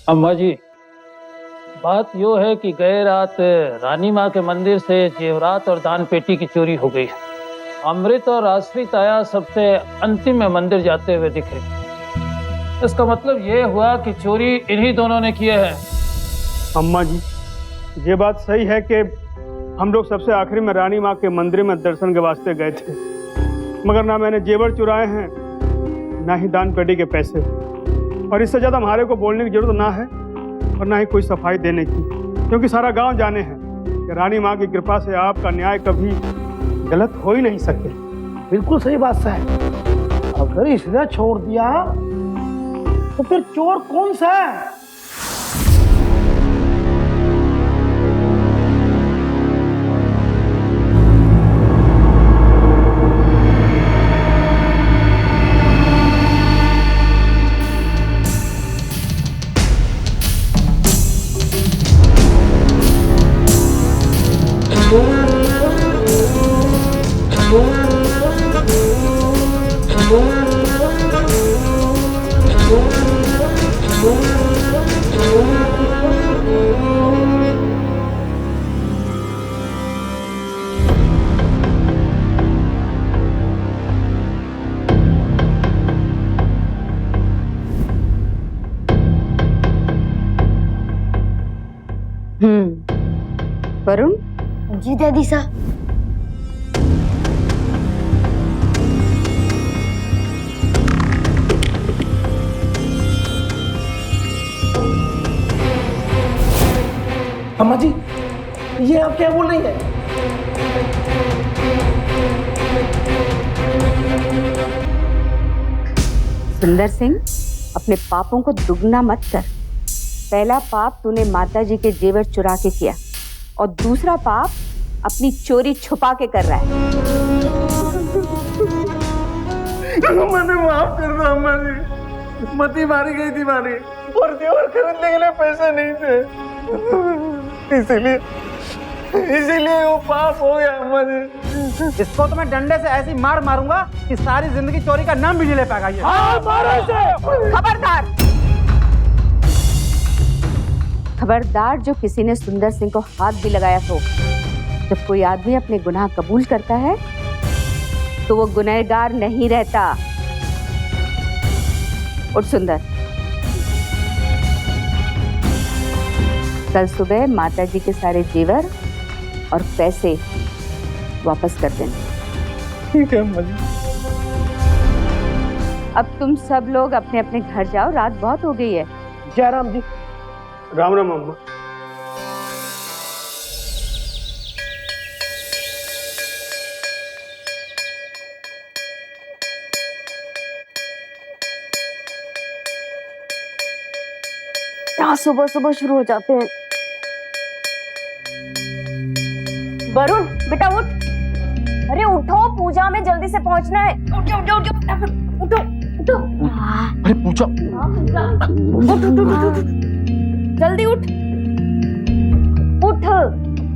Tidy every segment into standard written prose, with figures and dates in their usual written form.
अम्मा जी, बात यो है कि गए रात रानी माँ के मंदिर से जेवरात और दान पेटी की चोरी हो गई। अमृत और आश्रित आया सबसे अंतिम में मंदिर जाते हुए दिखे। इसका मतलब ये हुआ कि चोरी इन्हीं दोनों ने किए हैं। अम्मा जी, ये बात सही है कि हम लोग सबसे आखिरी में रानी माँ के मंदिर में दर्शन के वास्ते गए थे, मगर ना मैंने जेवर चुराए हैं ना ही दान पेटी के पैसे। और इससे ज़्यादा हमारे को बोलने की जरूरत ना है और ना ही कोई सफाई देने की, क्योंकि सारा गांव जाने हैं कि रानी माँ की कृपा से आपका न्याय कभी गलत हो ही नहीं सके। बिल्कुल सही बात साहब। अगर इसने छोड़ दिया तो फिर चोर कौन सा है? वरुण। जी दादी साहब। अम्मा जी, ये आप क्या बोल रही हैं? सुंदर सिंह, अपने पापों को दुगना मत कर। पहला पाप तूने माताजी के जेवर चुरा के किया और दूसरा पाप अपनी चोरी छुपा के कर रहा है। मैंने माफ कर दो अम्मा जी, मती मारी गई थी मारी और जेवर खरीदने के लिए पैसे नहीं थे, इसीलिए वो पाप हो गया अम्मा जी। इसको तो मैं डंडे से ऐसी मार मारूंगा कि सारी जिंदगी चोरी का नाम भी नहीं ले पाएगा ये। हाँ, मारो इसे। खबरदार! खबरदार, जो किसी ने सुंदर सिंह को हाथ भी लगाया तो। जब कोई आदमी अपने गुनाह कबूल करता है तो वो गुनहगार नहीं रहता। और सुंदर, कल सुबह माताजी के सारे जेवर और पैसे वापस कर देना। ठीक है अम्मा जी। अब तुम सब लोग अपने अपने घर जाओ, रात बहुत हो गई है। जय राम जी। राम राम अम्मा। यहाँ सुबह सुबह शुरू हो जाते हैं। वरुण बेटा उठ। अरे उठो, पूजा में जल्दी से पहुंचना है। उठो उठो उठो उठो उठो। अरे पूजा, उठ उठ उठ उठ, जल्दी उठ उठ,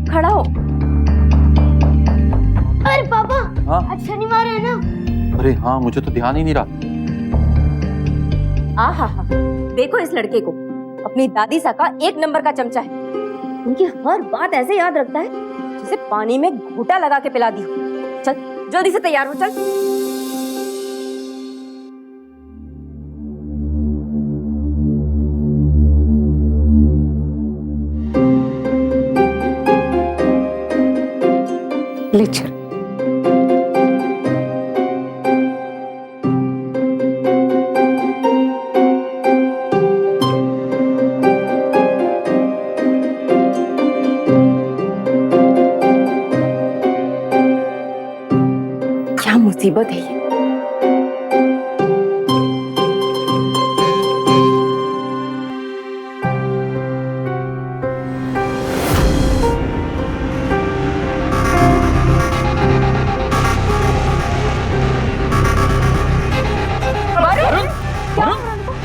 खड़ा हो। अरे पापा, आज शनिवार है ना? अरे हाँ, मुझे तो ध्यान ही नहीं रहा। आहा हा, देखो इस लड़के को, अपनी दादी सा का एक नंबर का चमचा है। उनकी हर बात ऐसे याद रखता है जैसे पानी में घूंटा लगा के पिला दी हो। चल जल्दी से तैयार हो, चल। ले चल। क्या मुसीबत है ये।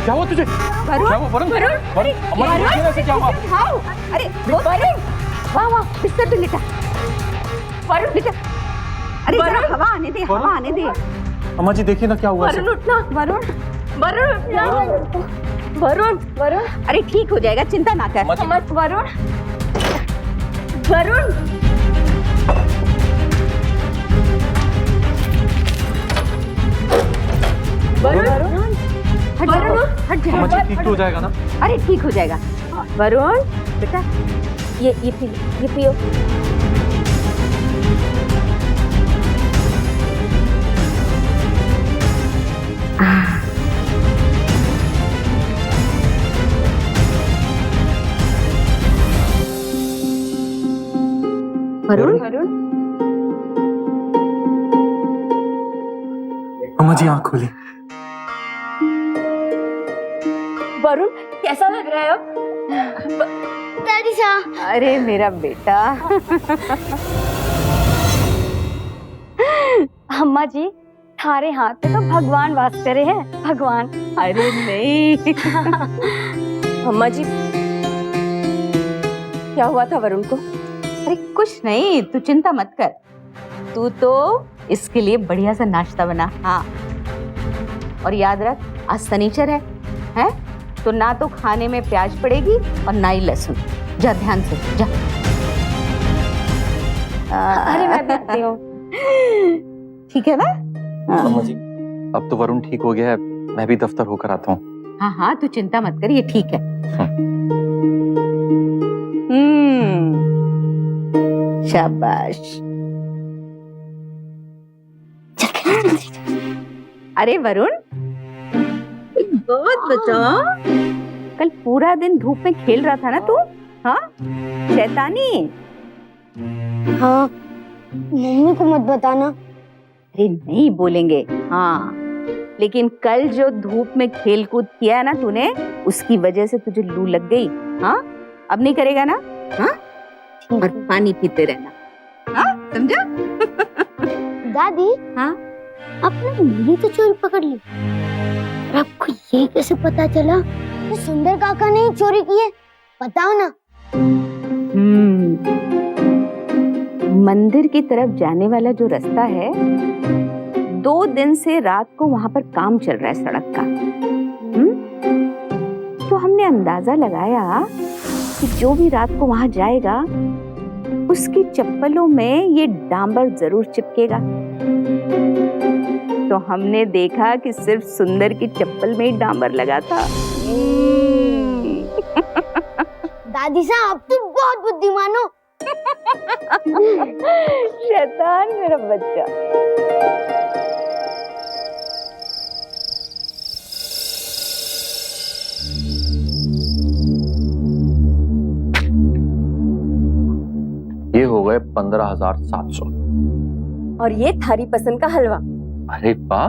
क्या हुआ तुझे? वरुण, क्या हुआ वरुण? वरुण, वरुण, अम्मा जी, वरुण, देखिए क्या हुआ? उठाओ। अरे वरुण, वाह वाह, बिस्तर पे लेटा। वरुण बेटा, अरे जरा हवा आने दे, हवा आने दे। अम्मा जी देखिए ना क्या हुआ। वरुण उठना, वरुण वरुण वरुण वरुण अरे ठीक हो जाएगा, चिंता ना कर। अम्मा जी, वरुण वरुण वरुण हट जा, हट जा। अम्मा जी ठीक तो हो जाएगा ना? अरे ठीक हो जाएगा। वरुण बेटा, ये पियो। वरुण अम्मा जी आँख खोली। वरुण कैसा लग रहा है अब? दादी साहब, अरे मेरा बेटा। अम्मा जी, थारे हाथ पे तो भगवान वास करे है, भगवान। अरे नहीं। अम्मा जी, क्या हुआ था वरुण को? अरे कुछ नहीं, तू चिंता मत कर। तू तो इसके लिए बढ़िया सा नाश्ता बना। हाँ, और याद रख, आज शनिचर है? तो ना तो खाने में प्याज पड़ेगी और ना ही लहसुन। जा ध्यान से जा। अरे मैं देखती हूँ। ठीक है ना? अम्मा जी अब तो वरुण ठीक हो गया है, मैं भी दफ्तर होकर आता हूँ। हाँ हाँ, तू चिंता मत कर, ये ठीक है। शाबाश। अरे वरुण, बहुत बचा। कल पूरा दिन धूप में खेल रहा था ना तू? हाँ, शैतानी। हाँ, मम्मी को मत बताना। अरे नहीं बोलेंगे। हाँ, लेकिन कल जो धूप में खेल कूद किया ना तूने, उसकी वजह से तुझे लू लग गई। हाँ, अब नहीं करेगा ना? हाँ, और पानी पीते रहना। हाँ, समझा? दादी, हाँ, आपने मेरी तो चोरी पकड़ ली, और आपको ये कैसे पता चला कि सुंदर काका ने ही चोरी की है? बताओ ना। मंदिर की तरफ जाने वाला जो रास्ता है, 2 दिन से रात को वहां पर काम चल रहा है सड़क का। तो हमने अंदाजा लगाया कि जो भी रात को वहां जाएगा, उसकी चप्पलों में ये डांबर जरूर चिपकेगा। तो हमने देखा कि सिर्फ सुंदर की चप्पल में ही डांबर लगा था। दादी साहब, आप तो बहुत बुद्धिमान हो। शैतान मेरा बच्चा। ये हो गए 15,700। और ये थारी पसंद का हलवा। अरे वाह,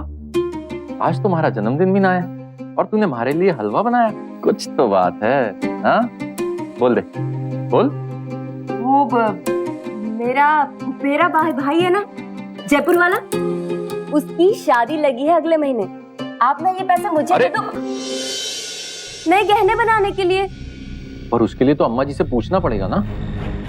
आज तुम्हारा जन्मदिन भी ना आया और तूने हमारे लिए हलवा बनाया। कुछ तो बात है। हाँ, बोल दे, बोल। वो मेरा भाई है ना, जयपुर वाला, उसकी शादी लगी है अगले महीने। आप ना ये पैसे मुझे दे दो, नए गहने बनाने के लिए। पर उसके लिए तो अम्मा जी से पूछना पड़ेगा ना।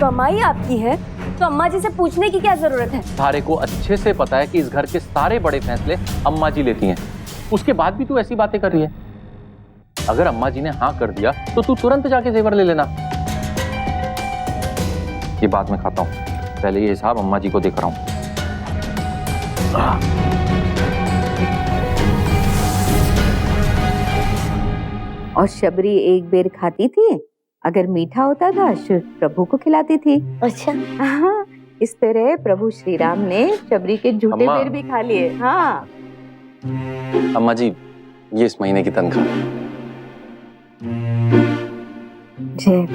कमाई आपकी है तो अम्मा जी से पूछने की क्या जरूरत है? सारे को अच्छे से पता है कि इस घर के सारे बड़े फैसले अम्मा जी लेती हैं। उसके बाद भी तू ऐसी बातें कर रही है। अगर अम्मा जी ने हाँ कर दिया तो तू तुरंत जाके जेवर ले लेना। ये बात मैं खाता हूँ, पहले ये हिसाब अम्मा जी को देख रहा हूँ। और शबरी एक बेर खाती थी, अगर मीठा होता था सिर्फ प्रभु को खिलाती थी। अच्छा, हाँ, इस तरह प्रभु श्री राम ने शबरी के झूठे अम्मा। बेर भी खा लिए। हाँ, अम्मा जी, ये इस महीने की तनख्वाह। जय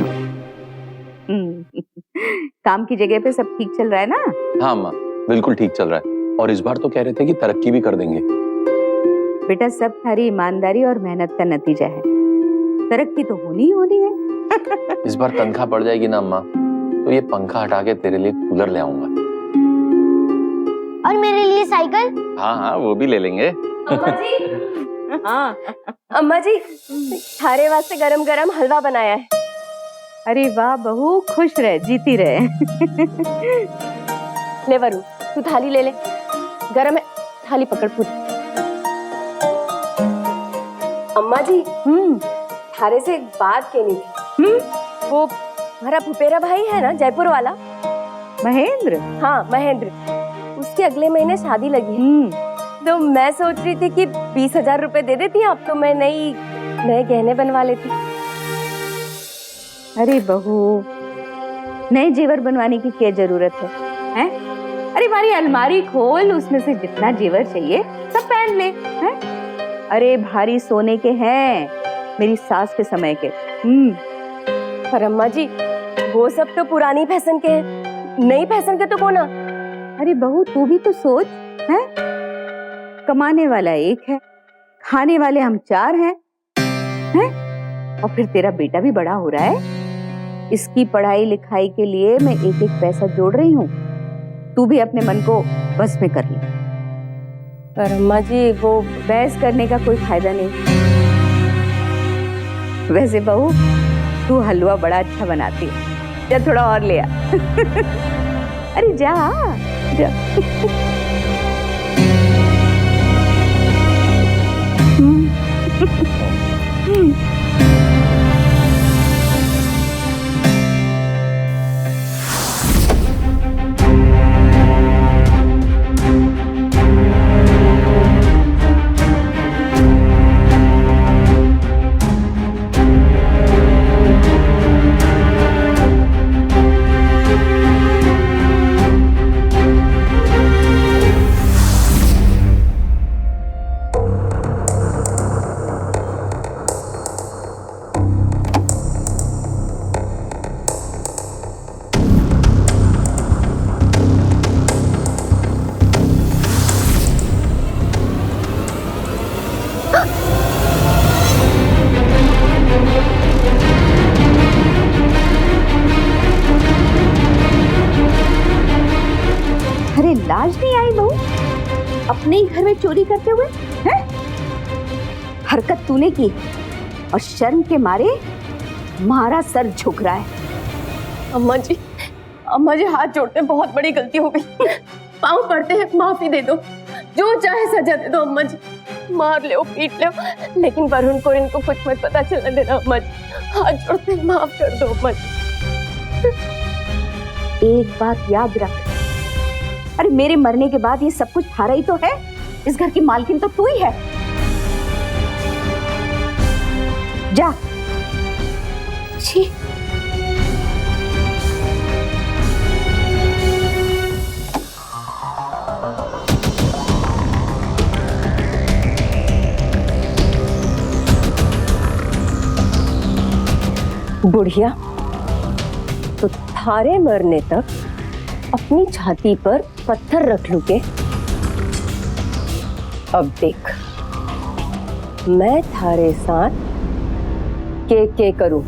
काम की जगह पे सब ठीक चल रहा है ना? हाँ अम्मा, बिल्कुल ठीक चल रहा है। और इस बार तो कह रहे थे कि तरक्की भी कर देंगे। बेटा, सब थारी ईमानदारी और मेहनत का नतीजा है। तरक्की तो होनी ही होनी है। इस बार तनख्वाह बढ़ जाएगी ना अम्मा, तो ये पंखा हटा के तेरे लिए कूलर ले आऊंगा। और मेरे लिए साइकिल? हाँ हाँ, वो भी ले लेंगे। अम्मा जी, हाँ, अम्मा जी, थारे वास्ते गरम गरम हलवा बनाया है। अरे वाह बहू, खुश रहे, जीती रहे। ले वरुण, तू थाली ले ले, गरम है, थाली पकड़ पूरी। अम्मा जी थारे से एक बात कहनी थी। वो हमारा भुपेरा भाई है ना, जयपुर वाला महेंद्र। हाँ महेंद्र, उसके अगले महीने शादी लगी है। तो मैं सोच रही थी कि 20,000 रुपए दे देती आप तो मैं नए गहने बनवा लेती। अरे बहू, नए जेवर बनवाने की क्या जरूरत है, हैं? अरे हमारी अलमारी खोल, उसमें से जितना जेवर चाहिए सब पहन ले, हैं? अरे भारी सोने के हैं, मेरी सास के समय के। पर अम्मा जी वो सब तो पुरानी फैशन के हैं, नई फैशन के तो कौन? अरे बहू तू भी तो सोच, हैं? कमाने वाला एक है, खाने वाले हम 4 हैं, और फिर तेरा बेटा भी बड़ा हो रहा है। इसकी पढ़ाई लिखाई के लिए मैं एक एक पैसा जोड़ रही हूँ। तू भी अपने मन को बस में कर ले। पर अम्मा जी वो बहस करने का कोई फायदा नहीं। वैसे बहू तू हलवा बड़ा अच्छा बनाती है, जा थोड़ा और ले आ। अरे जा जा। लाज नहीं आई बहू, अपने ही घर में चोरी करते हुए, हैं? हरकत तूने की और शर्म के मारे मारा सर झुक रहा है। अम्मा जी हाथ जोड़ते हैं, बहुत बड़ी गलती हो गई, पाँव पड़ते हैं, माफी दे दो, जो चाहे सजा दे दो अम्मा जी, मार ले पीट ले, लेकिन वरुण को इनको कुछ मत पता चलने देना अम्मा जी, हाथ जोड़ते हैं, माफ कर दो अम्मा जी। एक बात याद रख, अरे मेरे मरने के बाद ये सब कुछ थारा ही तो है, इस घर की मालकिन तो तू ही है। जा। छी। बुढ़िया, तो थारे मरने तक अपनी छाती पर पत्थर रख लूं के? अब देख, मैं थारे साथ के करूं।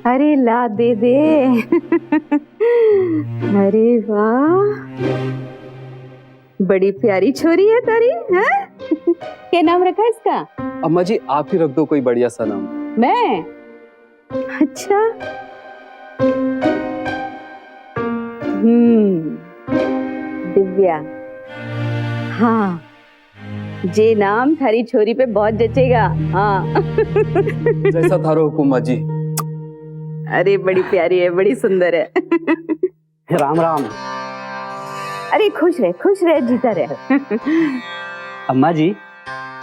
अरे ला दे दे। अरे वाह, बड़ी प्यारी छोरी है तारी, हैं? क्या नाम रखा इसका? अम्मा जी आप ही रख दो कोई बढ़िया सा नाम। मैं? अच्छा। दिव्या। हाँ, जे नाम थारी छोरी पे बहुत जचेगा। हाँ। जैसा थारो हुकुम जी। अरे बड़ी प्यारी है, बड़ी सुंदर है। राम राम। अरे खुश रहे जीता रहे। अम्मा जी,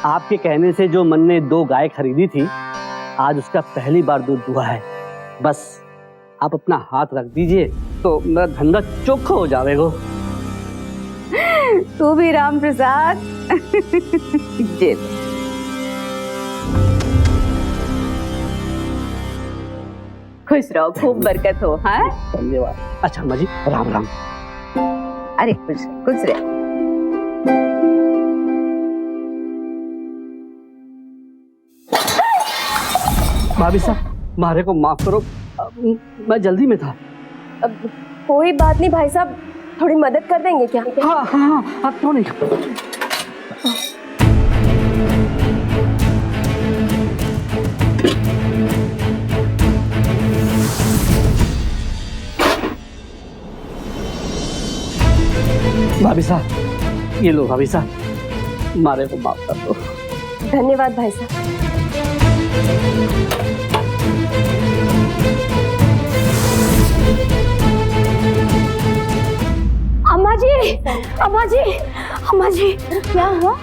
आपके कहने से जो मन ने 2 गाय खरीदी थी, आज उसका पहली बार दूध दुहा है। बस आप अपना हाथ रख दीजिए तो मेरा धंधा चोखा हो जाएगा। तू भी राम प्रसाद। जेल। खुश रहो, खूब बरकत हो। हाँ, धन्यवाद। अच्छा अम्मा जी, राम राम। अरे खुश रहे। भाभी साहब, मारे को माफ करो, मैं जल्दी में था। अब कोई बात नहीं भाई साहब, थोड़ी मदद कर देंगे क्या? हाँ हाँ हाँ, आप क्यों नहीं? भाभी साहब, ये लो भाभी साहब, मारे को माफ कर दो। धन्यवाद भाई साहब। अम्मा जी, अम्मा जी, अम्मा जी, क्या हुआ?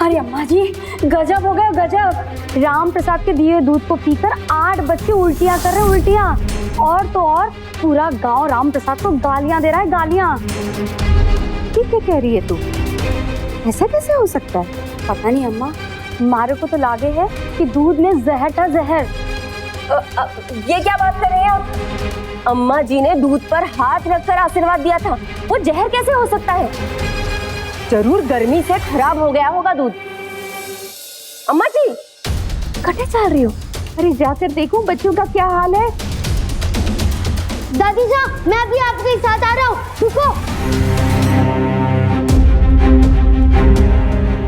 अरे अम्मा जी, गजब हो गया गजब। राम प्रसाद के दिए दूध को पीकर 8 बच्चे उल्टियां कर रहे हैं, उल्टियां। और तो और पूरा गांव राम प्रसाद को गालियां दे रहा है, गालियां। क्या कह रही है तू? ऐसा कैसे हो सकता है? पता नहीं अम्मा, मारे को तो लागे है कि दूध में जहर था, जहर। ये क्या बात कर रहे हैं आप? अम्मा जी ने दूध पर हाथ रखकर आशीर्वाद दिया था, वो जहर कैसे हो सकता है? जरूर गर्मी से खराब हो गया होगा दूध। अम्मा जी, कटे चल रही हो? अरे जाकर देखूं बच्चों का क्या हाल है। दादी साहब, मैं भी आपके साथ आ रहा हूँ, रुको।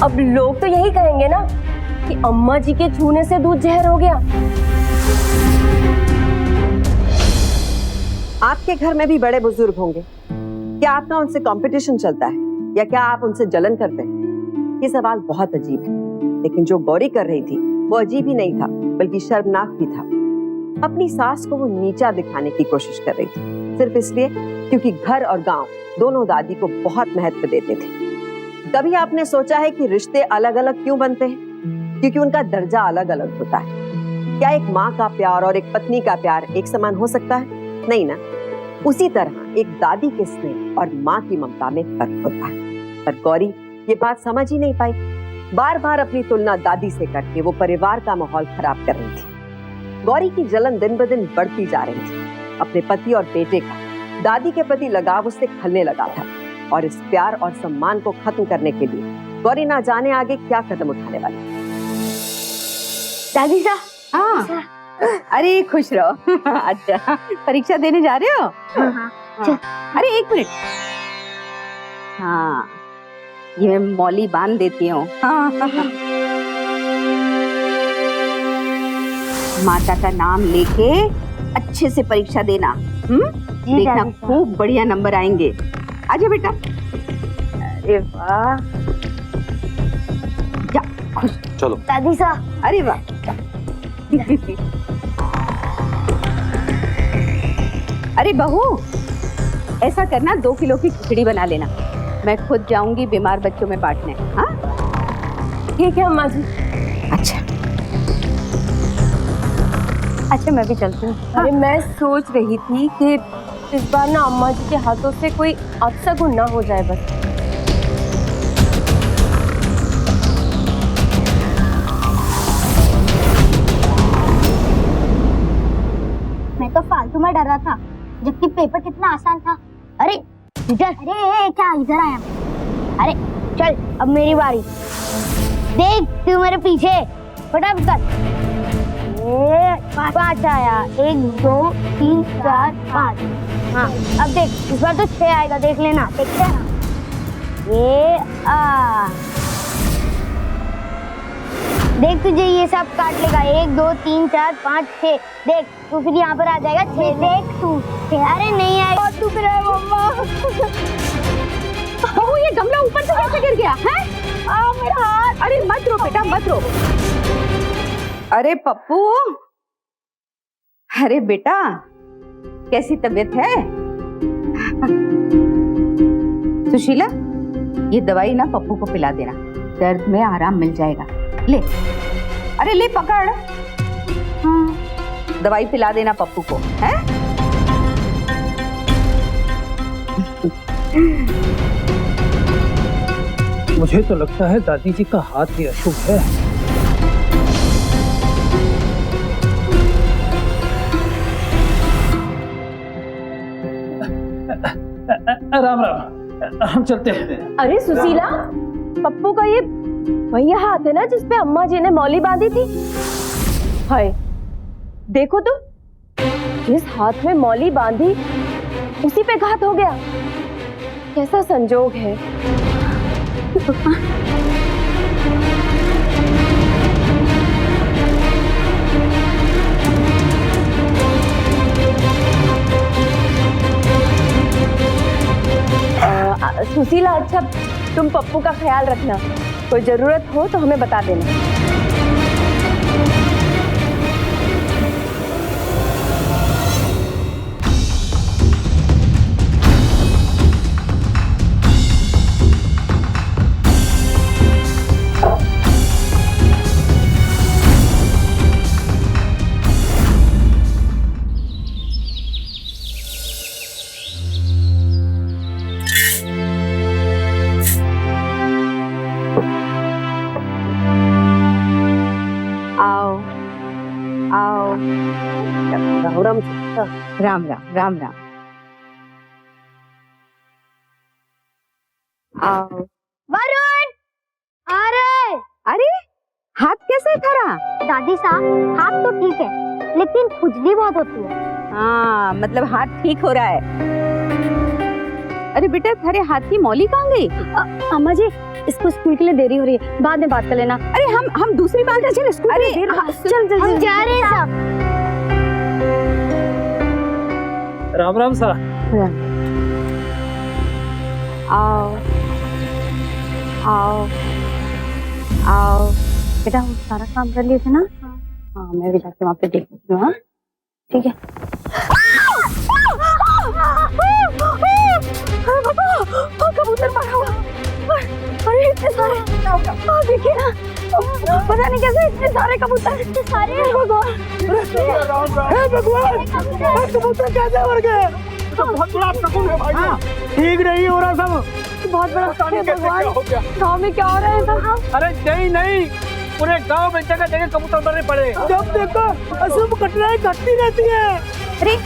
अब लोग तो यही कहेंगे ना कि अम्मा जी के छूने से दूध जहर हो गया। आपके घर में भी बड़े बुजुर्ग होंगे, क्या आपका उनसे कंपटीशन चलता है या क्या आप उनसे जलन करते हैं? ये सवाल बहुत अजीब है, लेकिन जो गौरी कर रही थी वो अजीब ही नहीं था बल्कि शर्मनाक भी था। अपनी सास को वो नीचा दिखाने की कोशिश कर रही थी, सिर्फ इसलिए क्योंकि घर और गांव दोनों दादी को बहुत महत्व देते थे। कभी आपने सोचा है कि रिश्ते अलग अलग क्यों बनते हैं? क्योंकि उनका दर्जा अलग अलग होता है। क्या एक माँ का प्यार और एक पत्नी का प्यार एक समान हो सकता है? नहीं ना। उसी तरह एक दादी के स्नेह और माँ की ममता में फर्क होता है। पर गौरी ये बात समझ ही नहीं पाई। बार बार अपनी तुलना दादी से करके वो परिवार का माहौल खराब कर रही थी। गौरी की जलन दिन ब दिन बढ़ती जा रही थी। अपने पति और बेटे का दादी के प्रति लगाव उससे खलने लगा था, और इस प्यार और सम्मान को खत्म करने के लिए गौरी ना जाने आगे क्या कदम उठाने वाली। दादी साहब, हाँ, अरे खुश रहो। अच्छा, परीक्षा देने जा रहे हो? हाँ। अरे 1 मिनट, हाँ ये मैं मौली बांध देती हूँ। हाँ। माता का नाम लेके अच्छे से परीक्षा देना, देखना खूब बढ़िया नंबर आएंगे। आजा बेटा। अरे वाह, जा खुश। चलो दादी साहब। अरे वाह। अरे बहू, ऐसा करना 2 किलो की खिचड़ी बना लेना, मैं खुद जाऊंगी बीमार बच्चों में बांटने। हाँ ठीक है अम्मा जी। अच्छा मैं भी चलती हूँ। अरे मैं सोच रही थी कि इस बार ना अम्मा जी के हाथों से कोई अपशगुन ना हो जाए बस। मैं तो फालतू में डर रहा था, जबकि पेपर कितना आसान था। अरे इधर, अरे क्या इधर आया? अरे चल अब मेरी बारी। देख तू मेरे पीछे, फटाफट। 5 आया, 1 2 3 4 5। हाँ अब देख, इस बार तो 6 आएगा, देख लेना, देखते हैं ना। ये देख तुझे ये सब काट लेगा, 1 2 3 4 5 6। देख तू फिर यहाँ पर आ जाएगा 6। देख तू, अरे नहीं आएगा। तू फिर मम्मा। बहू ये गमला ऊपर से कैसे गिर गया है? मेरा हाथ। अरे मत रो बेटा, मत रो। अरे पप्पू, अरे बेटा कैसी तबीयत है? सुशीला, ये दवाई ना पप्पू को पिला देना, दर्द में आराम मिल जाएगा। ले, अरे ले पकड़। हाँ, दवाई पिला देना पप्पू को, है? मुझे तो लगता है दादी जी का हाथ भी अशुभ है। राम राम, हम चलते हैं। अरे सुशीला, पप्पू का ये वही हाथ है ना जिसपे अम्मा जी ने मौली बांधी थी? हाय देखो तो, जिस हाथ में मौली बांधी उसी पे घात हो गया। कैसा संजोग है। सुशीला, अच्छा तुम पप्पू का ख्याल रखना, कोई जरूरत हो तो हमें बता देना। राम राम राम राम। आओ। वरुण, अरे अरे हाथ कैसे खड़ा? दादी साहब, हाथ तो ठीक है लेकिन खुजली बहुत होती है। हाँ, मतलब हाथ ठीक हो रहा है। अरे बेटा, थारे हाथ की मौली कहाँ गई? अम्मा जी, इसको स्कूल के लिए देरी हो रही है, बाद में बात कर लेना। अरे हम दूसरी बात कर चल स्कूल। अरे चल चल हम जा रहे हैं साहब। राम राम सा। आओ आओ आओ बेटा, हम सारा काम कर लिए थे ना? हाँ, मैं भी जाके वहाँ पे देख लेती हूँ। हाँ ठीक है। कबूतर मारा हुआ। अरे इतने सारे, देखिए ना, पता नहीं कैसे इतने सारे कबूतर, इतने सारे हैं। भगवान, कबूतर कैसे मर गए? तो बहुत बड़ा शकुन है भाई। ठीक नहीं हो रहा सब। बहुत बड़ा भगवान, गाँव में क्या हो रहा है सब? अरे नहीं नहीं, पूरे गांव में जगह जगह कबूतर मरने पड़े। जब देखो अशुभ घटनाएं घटती रहती है। अरे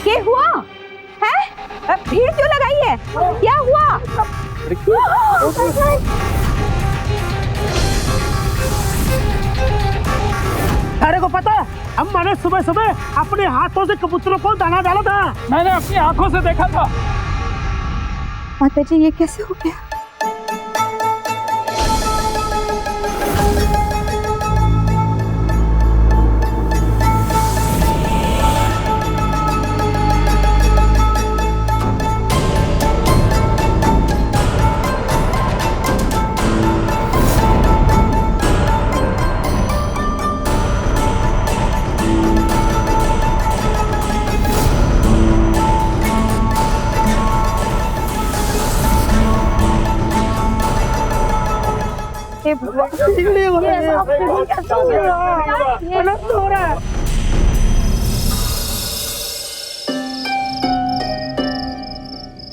क्या हुआ है? भीड़ क्यों लगाई है? क्या हुआ? अरे को पता है, अम्मा ने सुबह सुबह अपने हाथों से कबूतरों को दाना डाला था। मैंने अपनी आंखों से देखा था। माता जी, ये कैसे हो गया?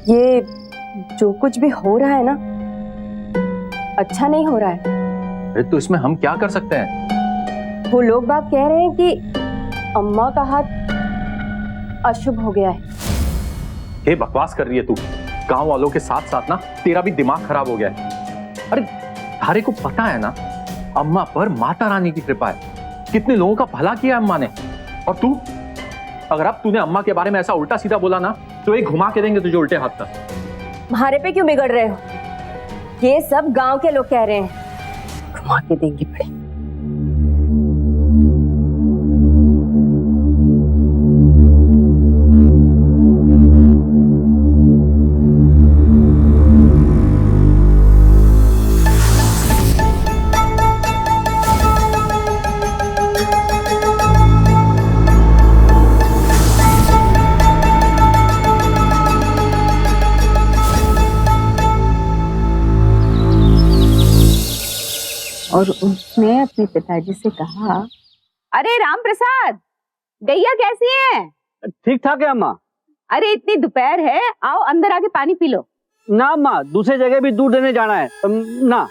ये जो कुछ भी हो रहा है ना, अच्छा नहीं हो रहा है। अरे तो इसमें हम क्या कर सकते हैं? वो लोग बात कह रहे हैं कि अम्मा का हाथ अशुभ हो गया है। ये बकवास कर रही है तू। गांव वालों के साथ साथ ना तेरा भी दिमाग खराब हो गया है। अरे थारे को पता है ना, अम्मा पर माता रानी की कृपा है। कितने लोगों का भला किया अम्मा ने। और तू, अगर अब तूने अम्मा के बारे में ऐसा उल्टा सीधा बोला ना, तो एक घुमा के देंगे तुझे उल्टे हाथ तक। तुम्हारे पे क्यों बिगड़ रहे हो? ये सब गांव के लोग कह रहे हैं, घुमा के देंगे बड़े। और उसने अपने पिताजी से कहा, अरे राम प्रसाद, गैया कैसी है? ठीक ठाक है अम्मा। अरे इतनी दोपहर है, आओ अंदर आके पानी पी लो। ना अम्मा, दूसरे जगह भी दूध देने जाना है ना।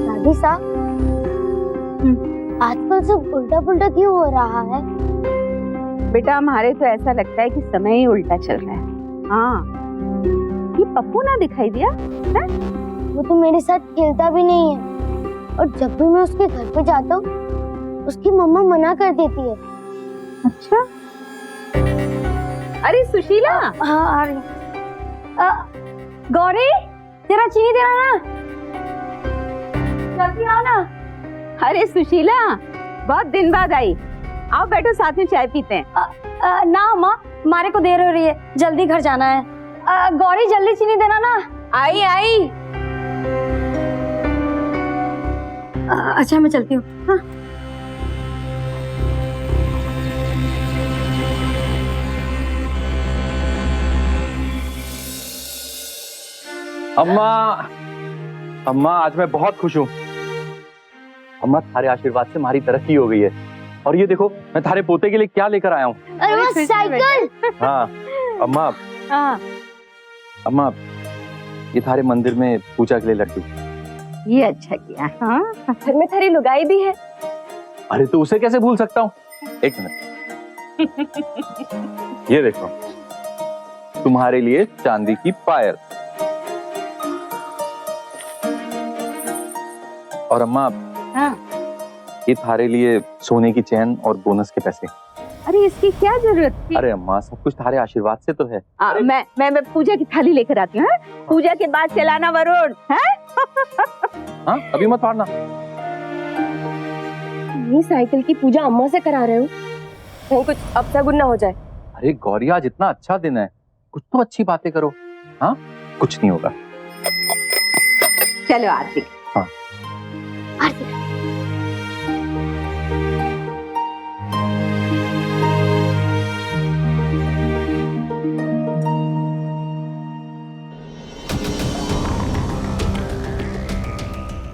दादी साहब, आजकल सब उल्टा पुल्टा क्यों हो रहा है? बेटा, हमारे तो ऐसा लगता है कि समय ही उल्टा चल रहा है। हाँ, ये पप्पू ना दिखाई दिया है? वो तो मेरे साथ खेलता भी नहीं है, और जब भी मैं उसके घर पे जाता हूँ उसकी मम्मा मना कर देती है। अच्छा, अरे सुशीला। हाँ आ रही। गौरी, जरा चीनी देना ना, जल्दी आओ ना। अरे सुशीला, बहुत दिन बाद आई। आओ बैठो साथ में चाय पीते हैं। ना अम्मा, मारे को देर हो रही है, जल्दी घर जाना है। गौरी जल्दी चीनी देना ना। आई आई। अच्छा मैं चलती हूँ। हाँ। अम्मा, अम्मा आज मैं बहुत खुश हूँ। अम्मा थारे आशीर्वाद से हमारी तरक्की हो गई है। और ये देखो मैं थारे पोते के लिए क्या लेकर आया हूँ। अरे वो साइकिल। हाँ अम्मा, हाँ, अम्मा ये थारे मंदिर में पूजा के लिए लड्डू। ये अच्छा किया। हाँ, घर में थारी लुगाई भी है। अरे तो उसे कैसे भूल सकता हूँ। एक मिनट, ये देखो तुम्हारे लिए चांदी की पायल। और अम्मा हाँ। ये थारे लिए सोने की चैन और बोनस के पैसे। अरे इसकी क्या जरूरत थी? अरे अम्मा सब कुछ थारे आशीर्वाद से तो है। मैं पूजा की थाली लेकर आती हूँ। पूजा के बाद चलाना वरुण। हाँ अभी मत फाड़ना। ये साइकिल की पूजा अम्मा से करा रहे हो, कहीं कुछ अपशगुन ना हो जाए। अरे गौरी आज इतना अच्छा दिन है, कुछ तो अच्छी बातें करो। हाँ कुछ नहीं होगा। चलो आरती। हाँ। आरती।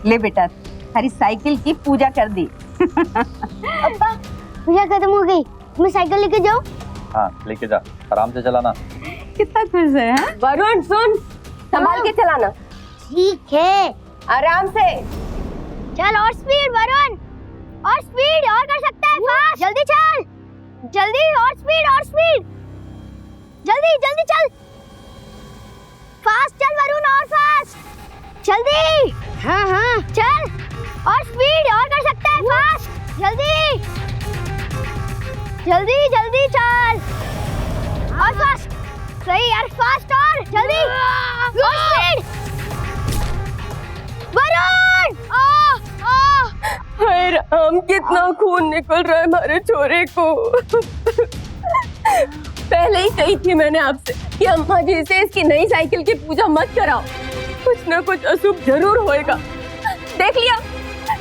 ले बेटा, हरी साइकिल की पूजा कर दी। अब्बा, पूजा खत्म हो गई, मैं साइकिल लेके जाऊँ? हाँ लेके जा, आराम से चलाना। कितना खुश है। हाँ? वरुण सुन, संभाल के चलाना। ठीक है। आराम से। चल और स्पीड वरुण, और स्पीड, और कर सकता है फास्ट। जल्दी चल, जल्दी, और स्पीड, और स्पीड, जल्दी जल्दी चल, फास्ट चल वरुण, और फास्ट, जल्दी। हाँ हाँ चल, और स्पीड, और कर सकता है फास्ट, जल्दी जल्दी जल्दी चल, और फास्ट, सही यार, फास्ट और जल्दी, और स्पीड वरुण। हाय राम, कितना खून निकल रहा है हमारे छोरे को। पहले ही कही थी मैंने आपसे कि अम्मा जी से इसकी नई साइकिल की पूजा मत कराओ, कुछ ना कुछ अशुभ जरूर होएगा। देख लिया,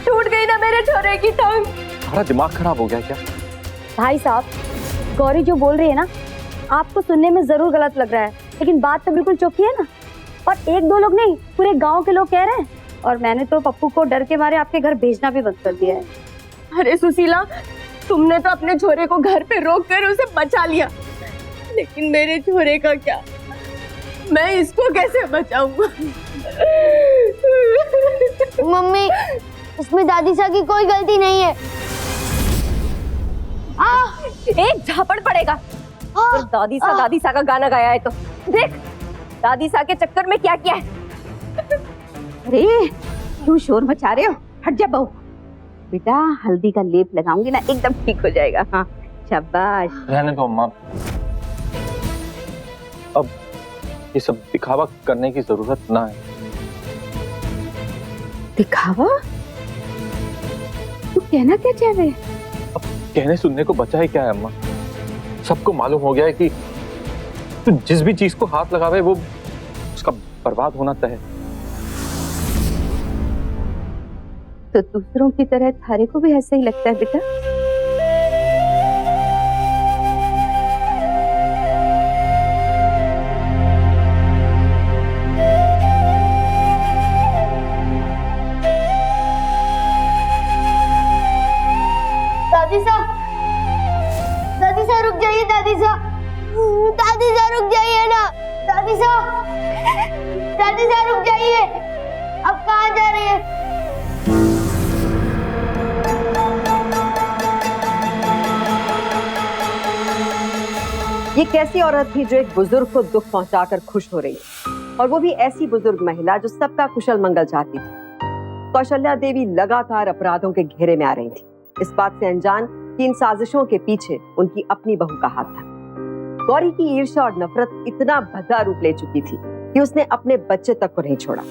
टूट गई ना मेरे छोरे की टांग। तुम्हारा दिमाग खराब हो गया क्या? भाई साहब, गौरी जो बोल रही है ना, आपको सुनने में जरूर गलत लग रहा है, लेकिन बात तो बिल्कुल चौकी है ना। और एक दो लोग नहीं, पूरे गांव के लोग कह रहे हैं। और मैंने तो पप्पू को डर के मारे आपके घर भेजना भी बंद कर दिया है। अरे सुशीला, तुमने तो अपने छोरे को घर पे रोक कर उसे बचा लिया, लेकिन मेरे छोरे का क्या, मैं इसको कैसे बचाऊंगा? मम्मी, इसमें दादी सा की कोई गलती नहीं है। एक झापड़ पड़ेगा। तो दादी सा का गाना गाया है तो देख, दादी सा के चक्कर में क्या किया है। अरे क्यों शोर मचा रहे हो? हट जा बहू। बेटा हल्दी का लेप लगाऊंगी ना, एकदम ठीक हो जाएगा। हाँ शाबाश। रहने दो अम्मा, अब ये सब दिखावा करने की जरूरत ना है। दिखावा? तू कहना क्या चाह रहे है? अब कहने सुनने को बचा है क्या है अम्मा? सबको मालूम हो गया है कि तो जिस भी चीज को हाथ लगावे वो उसका बर्बाद होना तय है। तो दूसरों की तरह थारे को भी ऐसा ही लगता है बेटा? दादी सा रुक जाइए, दादी सा रुक जाइए ना, दादी सा रुक जाइए। अब कहाँ जा रहे हैं? ये कैसी औरत थी जो एक बुजुर्ग को दुख पहुंचाकर खुश हो रही है, और वो भी ऐसी बुजुर्ग महिला जो सबका कुशल मंगल चाहती थी। कौशल्या देवी लगातार अपराधों के घेरे में आ रही थी, इस बात से अनजान कि इन साजिशों के पीछे उनकी अपनी बहू का हाथ था। गौरी की ईर्ष्या और नफरत इतना भद्दा रूप ले चुकी थी कि उसने अपने बच्चे तक को नहीं छोड़ा।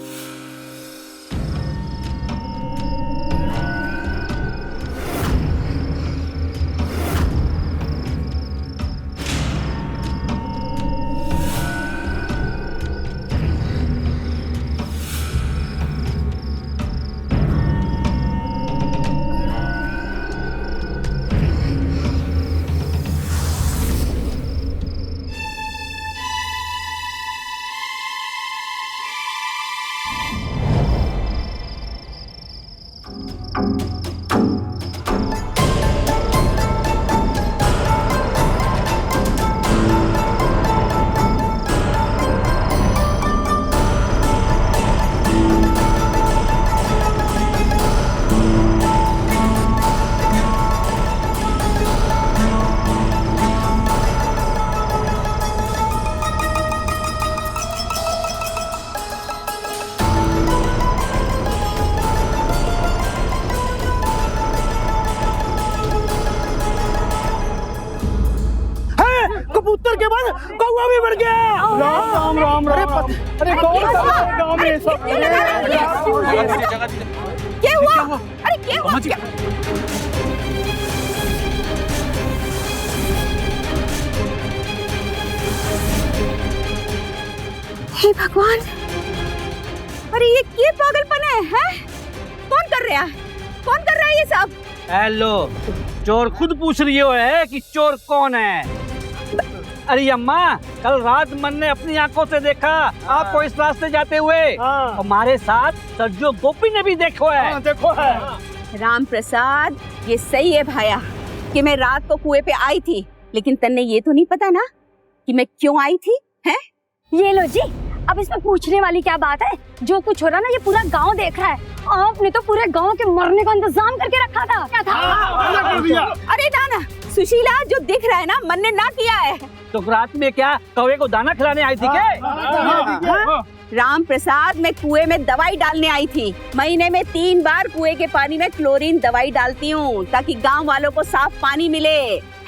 कौवा भी मर गया। राम राम राम राम। अरे गाँव में ये सब क्या हुआ? अरे क्या हुआ? हे भगवान, अरे ये पागलपन है? कौन कर रहा है? कौन कर रहा है ये सब? हेलो, चोर खुद पूछ रही है कि चोर कौन है। अरे अम्मा, कल रात मन ने अपनी आंखों से देखा आपको इस रास्ते जाते हुए। हमारे साथ सज्जो गोपी ने भी देखो है। देखो है। राम प्रसाद, ये सही है भाया कि मैं रात को कुएं पे आई थी, लेकिन तन्ने ये तो नहीं पता ना कि मैं क्यों आई थी, हैं? ये लो जी, अब इसमें पूछने वाली क्या बात है? जो कुछ हो रहा ना ये पूरा गांव देख रहा है। आपने तो पूरे गांव के मरने का इंतजाम करके रखा था। क्या था? अरे ना सुशीला, जो दिख रहा है ना मन ने ना किया है। तो रात में क्या कौवे को दाना खिलाने आई थी क्या? राम प्रसाद, मैं कुएं में दवाई डालने आई थी। महीने में 3 बार कुएं के पानी में क्लोरीन दवाई डालती हूँ ताकि गांव वालों को साफ पानी मिले,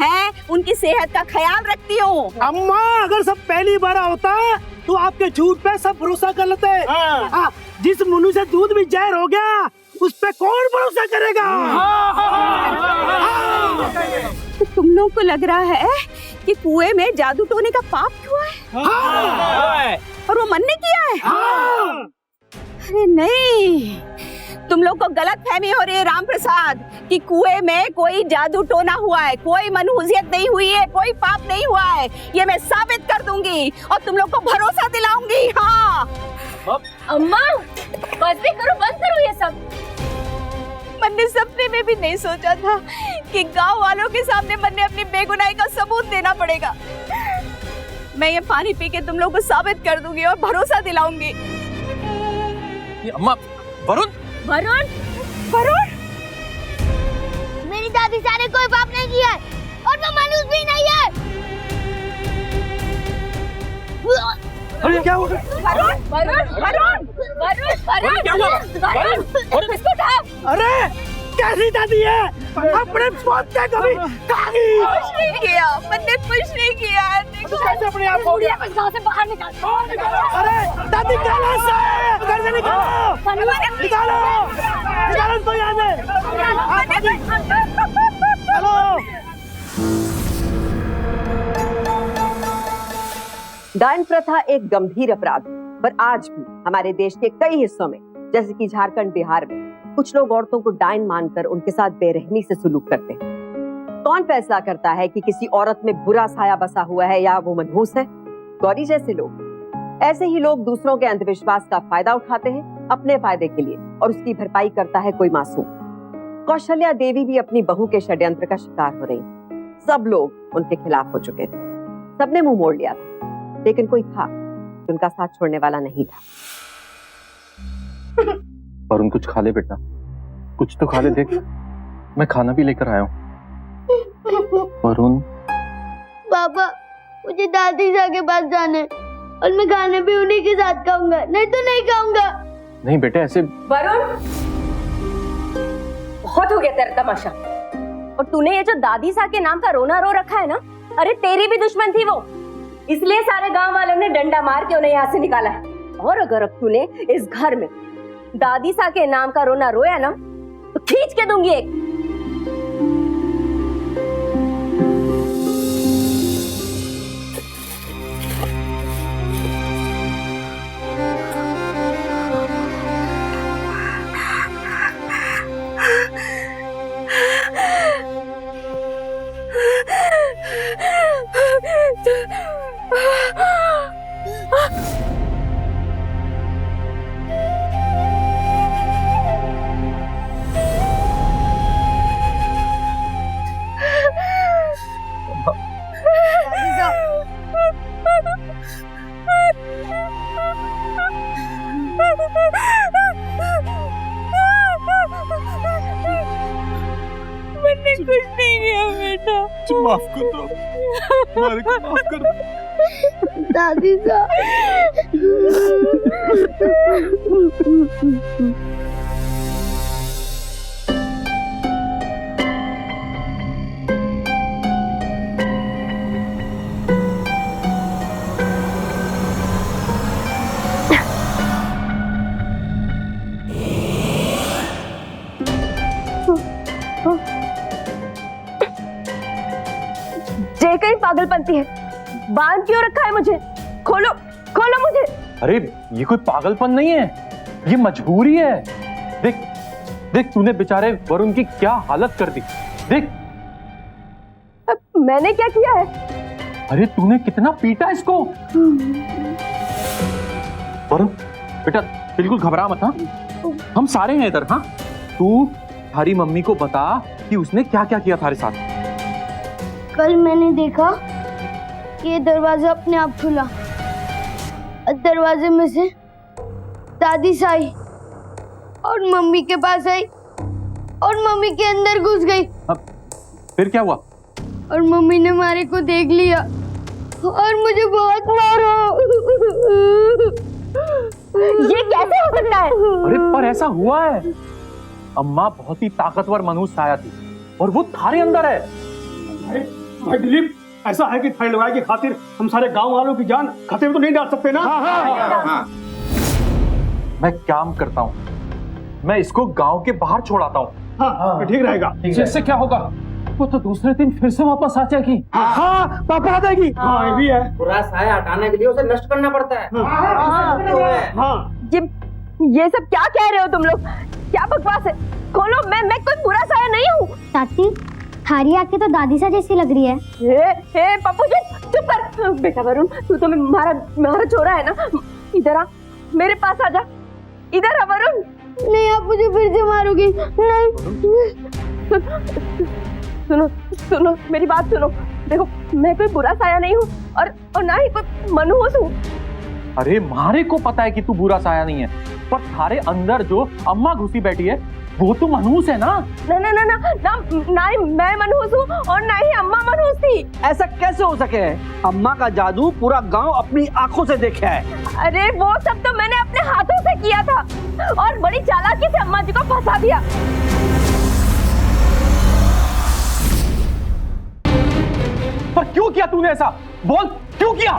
हैं? उनकी सेहत का ख्याल रखती हूँ। अम्मा, अगर सब पहली बार होता तो आपके झूठ पे सब भरोसा कर लेते। जिस मुन्नू से दूध भी जहर हो गया उस पे कौन भरोसा करेगा? तो तुम लोग को लग रहा है कि कुएं में जादू टोने का पाप हुआ है? और वो मन ने किया है? अरे नहीं, तुम लोग को गलत फहमी हो रही है राम प्रसाद कि कुएं में कोई जादू टोना हुआ है, कोई मनहूसियत नहीं हुई है, कोई पाप नहीं हुआ है। ये मैं साबित कर दूंगी और तुम लोग को भरोसा दिलाऊंगी। हाँ अम्मा, बस भी करो, बंद करो ये सब। मैंने सपने में भी नहीं सोचा था कि गांव वालों के सामने मैंने अपनी बेगुनाही का सबूत देना पड़ेगा। मैं ये पानी पी के तुम लोग को साबित कर दूंगी और भरोसा दिलाऊंगी। ये अम्मा, वरुण वरुण, वरुण, मेरी दादी सारे कोई पाप नहीं किया है और मैं मनुष्य भी नहीं है। अरे क्या हुआ? वरुण, वरुण, वरुण, वरुण, वरुण, क्या हुआ? वरुण, इसको उठा। अरे कैसी दादी है? अपने पोते को भी खागी। कुछ नहीं किया, मैंने कुछ नहीं किया। कैसे अपने आप हो गया? गांव से बाहर निकाल। अरे दादी कहाँ से? घर से निकालो, निकालो, निकालो इसको यहाँ से। हेलो। दान प्रथा एक गंभीर अपराध है, पर आज भी हमारे देश के कई हिस्सों में, जैसे कि झारखंड, बिहार में, कुछ लोग औरतों को डायन मानकर उनके साथ बेरहमी से सुलूक करते हैं। कौन फैसला करता है कि किसी औरत में बुरा साया बसा हुआ है या वो मनहूस है? गौरी जैसे लोग। ऐसे ही लोग दूसरों के अंधविश्वास का फायदा उठाते हैं अपने फायदे के लिए, और उसकी भरपाई करता है कोई मासूम। कौशल्या देवी भी अपनी बहू के षड्यंत्र का शिकार हो रही। सब लोग उनके खिलाफ हो चुके थे, सबने मुंह मोड़ लिया था, लेकिन कोई था जो उनका साथ छोड़ने वाला नहीं था। वरुण, कुछ खा ले बेटा, कुछ तो खा ले। देख, मैं खाना भी लेकर आया हूँ। वरुण, पापा, मुझे दादी सा के पास जाना है और मैं खाना भी उन्हीं के साथ खाऊंगा, नहीं तो नहीं खाऊंगा। नहीं बेटे, ऐसे। वरुण, बहुत हो गया तेरा तमाशा। और तूने ये जो दादी सा के नाम का रोना रो रखा है ना, अरे तेरी भी दुश्मन थी वो, इसलिए सारे गांव वालों ने डंडा मार के उन्हें यहाँ से निकाला है। और अगर अब तूने इस घर में दादी सा के नाम का रोना रोया ना, तो खींच के दूंगी एक। मैंने कुछ नहीं किया बेटा, माफ कर दो, हमारे को माफ कर दो। दादी सा। पागलपंती है? बांध क्यों रखा है मुझे? खोलो खोलो मुझे। अरे ये कोई पागलपन नहीं है, ये मजबूरी है। देख देख तूने बेचारे वरुण की क्या हालत कर दी। देख मैंने क्या किया है? अरे तूने कितना पीटा इसको। वरुण बेटा बिल्कुल घबरा मत, हाँ हम सारे हैं इधर। हाँ तू थारी मम्मी को बता कि उसने क्या क्या किया थारे साथ। कल मैंने देखा कि ये दरवाजा अपने आप खुला और दरवाजे में से दादी साई और मम्मी के पास आई और मम्मी के अंदर घुस गई। अब फिर क्या हुआ? और मम्मी ने मारे को देख लिया और मुझे बहुत मारा। ये कैसे हो सकता है? अरे पर ऐसा हुआ है, अम्मा बहुत ही ताकतवर मनुष्य साया थी और वो थारे अंदर है। भाई दिलीप, ऐसा है कि थाई लगाई की खातिर हम सारे गांव वालों की जान खतरे में तो नहीं डाल सकते ना। मैं काम करता हूँ, मैं इसको गांव के बाहर छोड़ाता हूँ। हाँ ठीक रहेगा। इससे क्या होगा? वो तो दूसरे दिन फिर से वापस आ जाएगी। हाँ पापा आ जाएगी। हाँ ये भी है। पूरा साया हटाने के लिए उसे नष्ट करना पड़ता है। हाँ ये सब क्या कह रहे हो तुम लोग? क्या बकवास है? खोलो, मैं कोई बुरा साया नहीं हूँ। चाची, थारी आंखें तो दादी सा जैसी लग रही है। हे पप्पू जी चुप कर। बेटा वरुण, तू तो मारा छोरा है ना, इधर आ, मेरे पास आ जा। इधर आ वरुण। नहीं, आप मुझे फिर से मारोगी। नहीं। सुनो सुनो मेरी बात सुनो। देखो मैं कोई बुरा साया नहीं हूँ और ना ही कोई मनहूस हूँ। अरे मारे को पता है कि तू बुरा साया नहीं है, पर थारे अंदर जो अम्मा घुसी बैठी है वो तो मनहूस है ना। ना ही मैं मनहूस हूँ और ना ही अम्मा मनहूस थी। ऐसा कैसे हो सके? अम्मा का जादू पूरा गांव अपनी आंखों से देखा है। अरे वो सब तो मैंने अपने हाथों से किया था और बड़ी चालाकी से अम्मा जी को फंसा दिया। पर क्यों किया तूने ऐसा? बोल क्यों किया?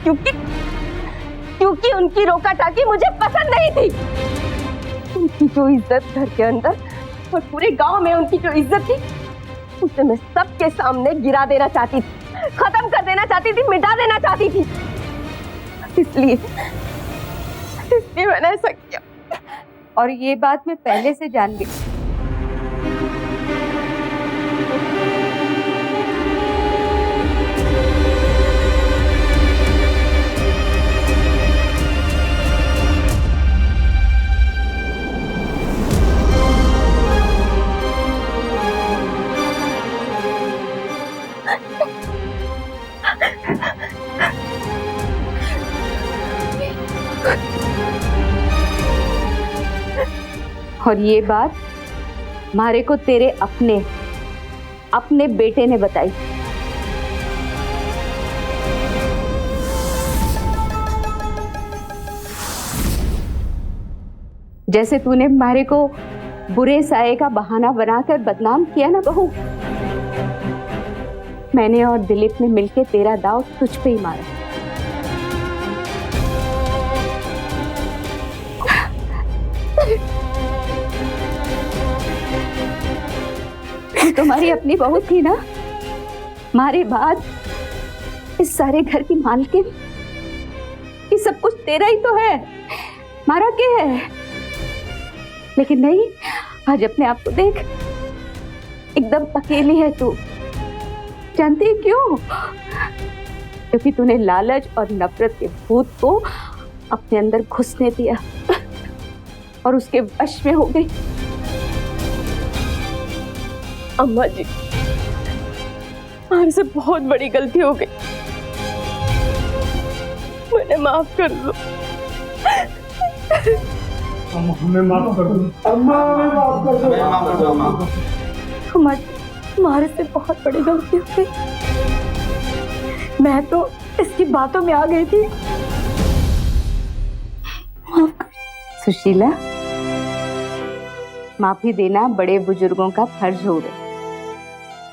क्योंकि उनकी रोका टाकी मुझे पसंद नहीं थी। उनकी जो इज्जत घर के अंदर और पूरे गांव में उनकी जो इज्जत थी उसे मैं सबके सामने गिरा देना चाहती थी, खत्म कर देना चाहती थी, मिटा देना चाहती थी। इसलिए मैंने ऐसा किया। और ये बात मैं पहले से जान गई। और ये बात मारे को तेरे अपने बेटे ने बताई। जैसे तूने मारे को बुरे साये का बहाना बनाकर बदनाम किया ना बहू, मैंने और दिलीप ने मिलकर तेरा दाव तुझ पे ही मारा। तुम्हारी अपनी बहू थी ना, मारे बाद इस सारे घर की मालकिन, ये सब कुछ तेरा ही तो है, मारा के है। लेकिन नहीं, आज अपने आप को देख, एकदम अकेली है तू। जानती है क्यों? क्योंकि तूने लालच और नफरत के भूत को अपने अंदर घुसने दिया और उसके वश में हो गई। अम्मा जी, हमसे बहुत बड़ी गलती हो गई, मुझे माफ कर दो। हमें माफ कर दो अम्मा, हमें माफ कर दो। माफ कर दो अम्मा। तुम्हारे से बहुत बड़ी गलती हो गई। मैं तो इसकी बातों में आ गई थी। सुशीला, माफी देना बड़े बुजुर्गों का फर्ज हो गया।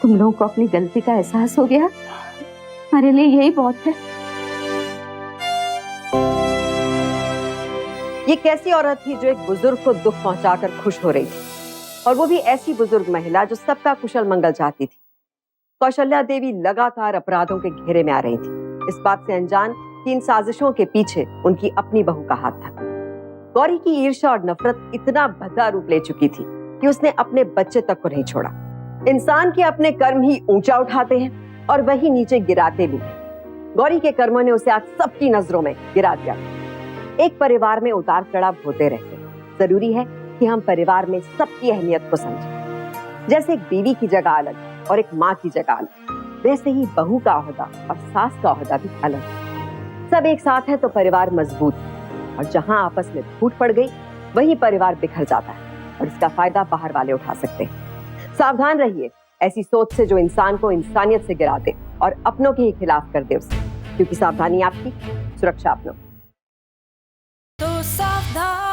तुम लोगों को अपनी गलती का एहसास हो गया, हमारे लिए यही बहुत है। ये कैसी औरत थी जो एक बुजुर्ग को दुख पहुंचाकर खुश हो रही थी, और वो भी ऐसी बुजुर्ग महिला जो सबका कुशल मंगल चाहती थी। कौशल्या देवी लगातार अपराधों के घेरे में आ रही थी, इस बात से अनजान कि इन साजिशों के पीछे उनकी अपनी बहू का हाथ था। गौरी की ईर्ष्या और नफरत इतना भद्दा रूप ले चुकी थी कि उसने अपने बच्चे तक को नहीं छोड़ा। इंसान के अपने कर्म ही ऊंचा उठाते हैं और वही नीचे गिराते भी। गौरी के कर्मों ने उसे आज सबकी नजरों में गिरा दिया। एक परिवार में उतार चढ़ाव होते रहते हैं। जरूरी है कि हम परिवार में सबकी अहमियत को समझें। जैसे एक बीवी की जगह अलग और एक माँ की जगह अलग, वैसे ही बहू का ओहदा और सास का ओहदा भी अलग है। सब एक साथ है तो परिवार मजबूत है, और जहां आपस में फूट पड़ गई वहीं परिवार बिखर जाता है, और इसका फायदा बाहर वाले उठा सकते हैं। सावधान रहिए ऐसी सोच से जो इंसान को इंसानियत से गिरा दे और अपनों के ही खिलाफ कर दे उसे, क्योंकि सावधानी आपकी, सुरक्षा अपनों। तो सावधान।